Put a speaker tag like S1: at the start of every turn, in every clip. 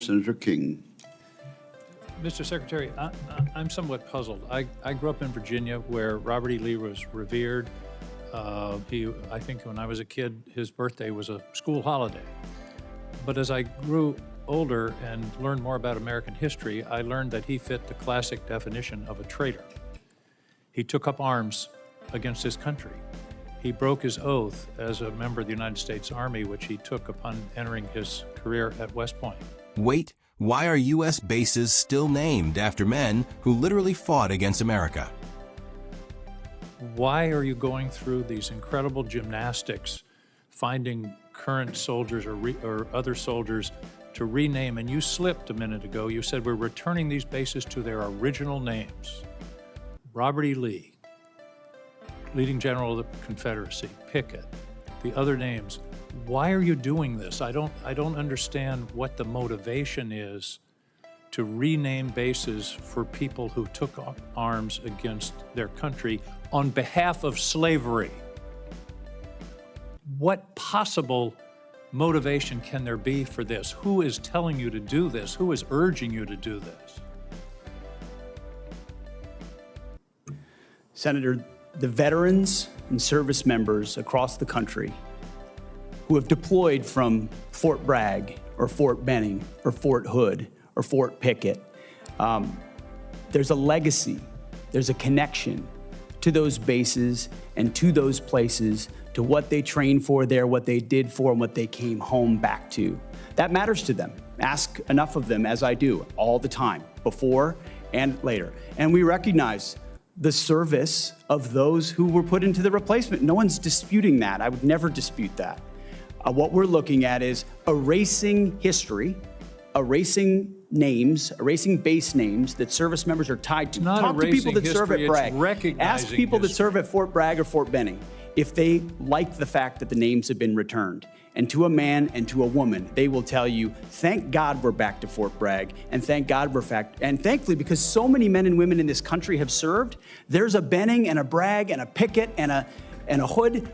S1: Senator King.
S2: Mr. Secretary, I'm somewhat puzzled. I grew up in Virginia where Robert E. Lee was revered. I think when I was a kid, his birthday was a school holiday. But as I grew older and learned more about American history, I learned that he fit the classic definition of a traitor. He took up arms against his country. He broke his oath as a member of the United States Army, which he took upon entering his career at West Point.
S3: Wait, why are U.S. bases still named after men who literally fought against America?
S2: Why are you going through these incredible gymnastics, finding current soldiers or other soldiers to rename? And you slipped a minute ago. You said we're returning these bases to their original names. Robert E. Lee, leading general of the Confederacy, Pickett, the other names. Why are you doing this? I don't understand what the motivation is to rename bases for people who took up arms against their country on behalf of slavery. What possible motivation can there be for this? Who is telling you to do this? Who is urging you to do this?
S4: Senator, the veterans and service members across the country who have deployed from Fort Bragg or Fort Benning or Fort Hood or Fort Pickett, there's a legacy, there's a connection to those bases and to those places, to what they trained for there, what they did for, and what they came home back to. That matters to them. Ask enough of them, as I do, all the time, before and later. And we recognize the service of those who were put into the replacement. No one's disputing that. I would never dispute that. What we're looking at is erasing history, erasing names, erasing base names that service members are tied to. Talk to people that serve at Bragg. Ask people that serve at Fort Bragg or Fort Benning if they like the fact that the names have been returned. And to a man and to a woman, they will tell you, thank God we're back to Fort Bragg, and thank God we're back. And thankfully, because so many men and women in this country have served, there's a Benning and a Bragg and a Pickett and a Hood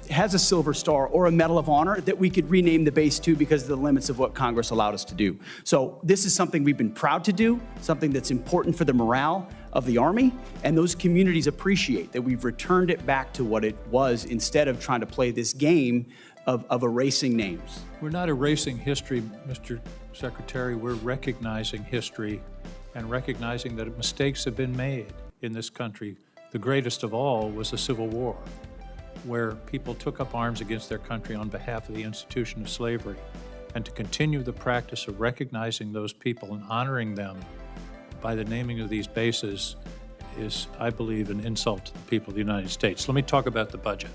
S4: has a Silver Star or a Medal of Honor that we could rename the base to because of the limits of what Congress allowed us to do. So this is something we've been proud to do, something that's important for the morale of the Army, and those communities appreciate that we've returned it back to what it was instead of trying to play this game of erasing names.
S2: We're not erasing history, Mr. Secretary. We're recognizing history and recognizing that mistakes have been made in this country. The greatest of all was the Civil War, where people took up arms against their country on behalf of the institution of slavery. And to continue the practice of recognizing those people and honoring them by the naming of these bases is, I believe, an insult to the people of the United States. Let me talk about the budget.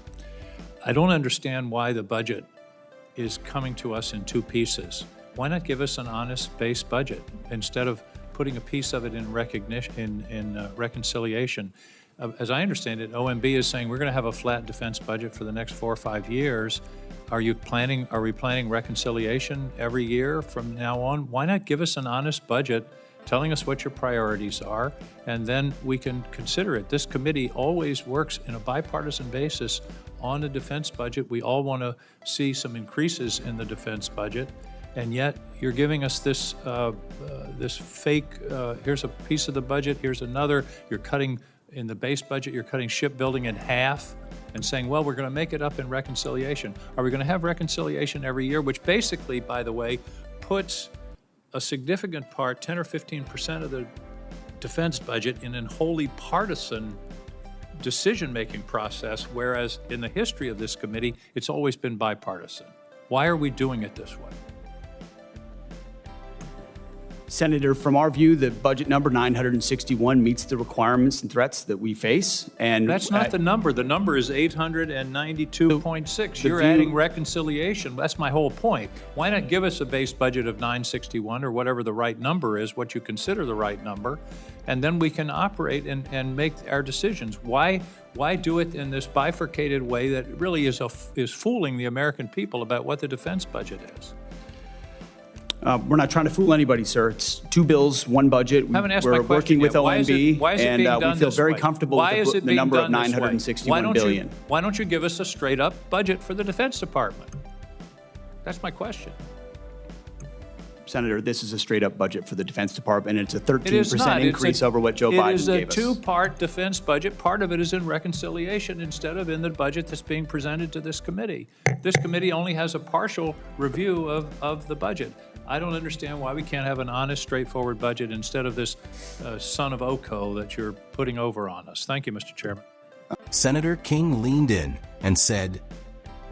S2: I don't understand why the budget is coming to us in two pieces. Why not give us an honest base budget instead of putting a piece of it in reconciliation? As I understand it, OMB is saying we're going to have a flat defense budget for the next 4 or 5 years. Are we planning reconciliation every year from now on? Why not give us an honest budget telling us what your priorities are, and then we can consider it. This committee always works in a bipartisan basis on a defense budget. We all want to see some increases in the defense budget, and yet you're giving us this this fake, here's a piece of the budget, here's another. You're cutting, in the base budget, you're cutting shipbuilding in half and saying, well, we're going to make it up in reconciliation. Are we going to have reconciliation every year, which basically, by the way, puts a significant part, 10 or 15% of the defense budget in a wholly partisan decision-making process, whereas in the history of this committee, it's always been bipartisan. Why are we doing it this way?
S4: Senator, from our view, the budget number 961 meets the requirements and threats that we face. And
S2: that's not the number. The number is 892.6. You're adding reconciliation. That's my whole point. Why not give us a base budget of 961 or whatever the right number is, what you consider the right number, and then we can operate and make our decisions. Why do it in this bifurcated way that really is fooling the American people about what the defense budget is?
S4: We're not trying to fool anybody, sir. It's two bills, one budget. We're working with OMB, and we feel very comfortable with the number of $961 billion.
S2: Why don't you give us a straight-up budget for the Defense Department? That's my question.
S4: Senator, this is a straight-up budget for the Defense Department, and it's a
S2: It is
S4: 13%
S2: not.
S4: increase over what Joe Biden
S2: It is a
S4: gave us.
S2: two-part defense budget. Part of it is in reconciliation instead of in the budget that's being presented to this committee. This committee only has a partial review of the budget. I don't understand why we can't have an honest, straightforward budget instead of this son of Oko that you're putting over on us. Thank you, Mr. Chairman.
S3: Senator King leaned in and said,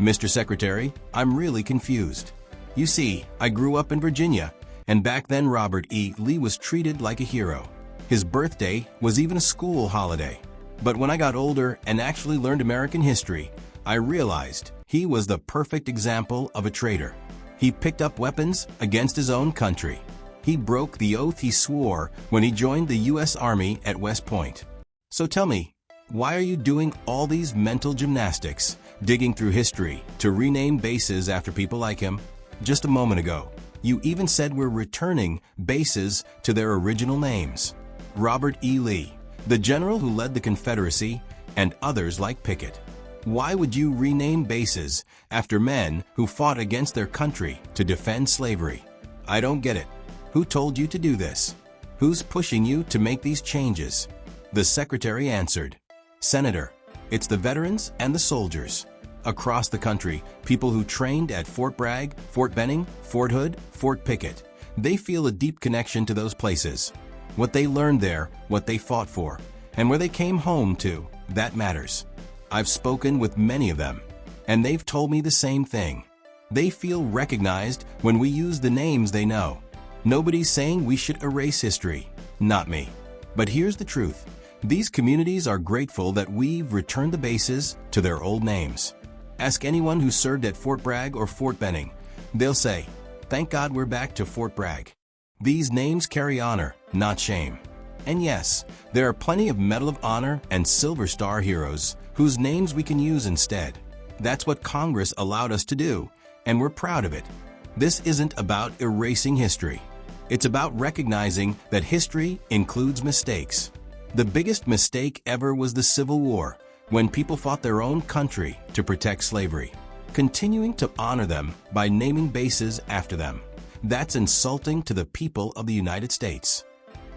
S3: "Mr. Secretary, I'm really confused. You see, I grew up in Virginia, and back then Robert E. Lee was treated like a hero. His birthday was even a school holiday. But when I got older and actually learned American history, I realized he was the perfect example of a traitor. He picked up weapons against his own country. He broke the oath he swore when he joined the U.S. Army at West Point. So tell me, why are you doing all these mental gymnastics, digging through history to rename bases after people like him? Just a moment ago, you even said we're returning bases to their original names. Robert E. Lee, the general who led the Confederacy, and others like Pickett. Why would you rename bases after men who fought against their country to defend slavery? I don't get it. Who told you to do this? Who's pushing you to make these changes?" The Secretary answered, "Senator, it's the veterans and the soldiers. Across the country, people who trained at Fort Bragg, Fort Benning, Fort Hood, Fort Pickett, they feel a deep connection to those places. What they learned there, what they fought for, and where they came home to, that matters. I've spoken with many of them, and they've told me the same thing. They feel recognized when we use the names they know. Nobody's saying we should erase history, not me. But here's the truth. These communities are grateful that we've returned the bases to their old names. Ask anyone who served at Fort Bragg or Fort Benning. They'll say, thank God we're back to Fort Bragg. These names carry honor, not shame. And yes, there are plenty of Medal of Honor and Silver Star heroes whose names we can use instead. That's what Congress allowed us to do, and we're proud of it. This isn't about erasing history. It's about recognizing that history includes mistakes. The biggest mistake ever was the Civil War, when people fought their own country to protect slavery. Continuing to honor them by naming bases after them, that's insulting to the people of the United States."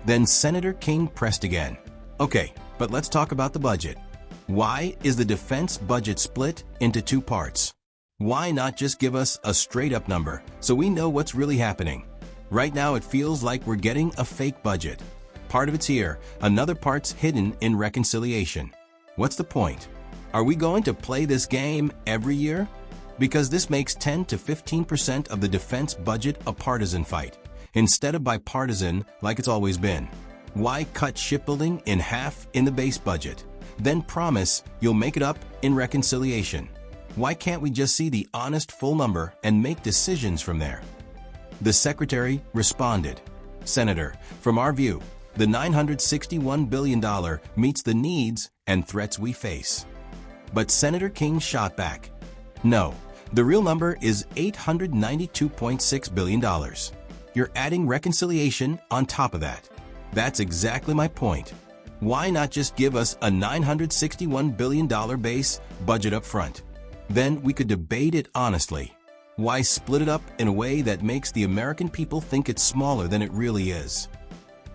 S3: Then Senator King pressed again. "Okay, but let's talk about the budget. Why is the defense budget split into two parts? Why not just give us a straight-up number so we know what's really happening? Right now it feels like we're getting a fake budget. Part of it's here, another part's hidden in reconciliation. What's the point? Are we going to play this game every year? Because this makes 10 to 15% of the defense budget a partisan fight, instead of bipartisan like it's always been. Why cut shipbuilding in half in the base budget, then promise you'll make it up in reconciliation? Why can't we just see the honest full number and make decisions from there?" The Secretary responded, "Senator, from our view, the $961 billion meets the needs and threats we face." But Senator King shot back, "No, the real number is $892.6 billion. You're adding reconciliation on top of that. That's exactly my point. Why not just give us a $961 billion base budget up front? Then we could debate it honestly. Why split it up in a way that makes the American people think it's smaller than it really is?"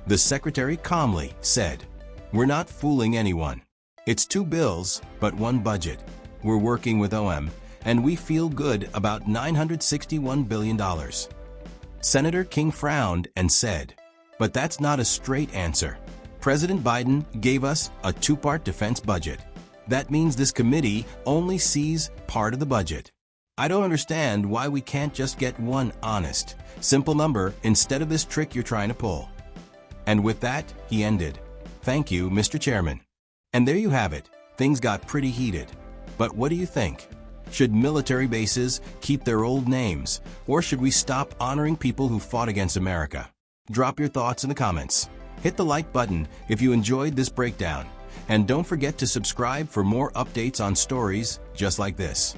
S3: The Secretary calmly said, "We're not fooling anyone. It's two bills, but one budget. We're working with OM, and we feel good about $961 billion. Senator King frowned and said, "But that's not a straight answer. President Biden gave us a two-part defense budget. That means this committee only sees part of the budget. I don't understand why we can't just get one honest, simple number instead of this trick you're trying to pull." And with that, he ended, "Thank you, Mr. Chairman." And there you have it. Things got pretty heated. But what do you think? Should military bases keep their old names, or should we stop honoring people who fought against America? Drop your thoughts in the comments. Hit the like button if you enjoyed this breakdown. And don't forget to subscribe for more updates on stories just like this.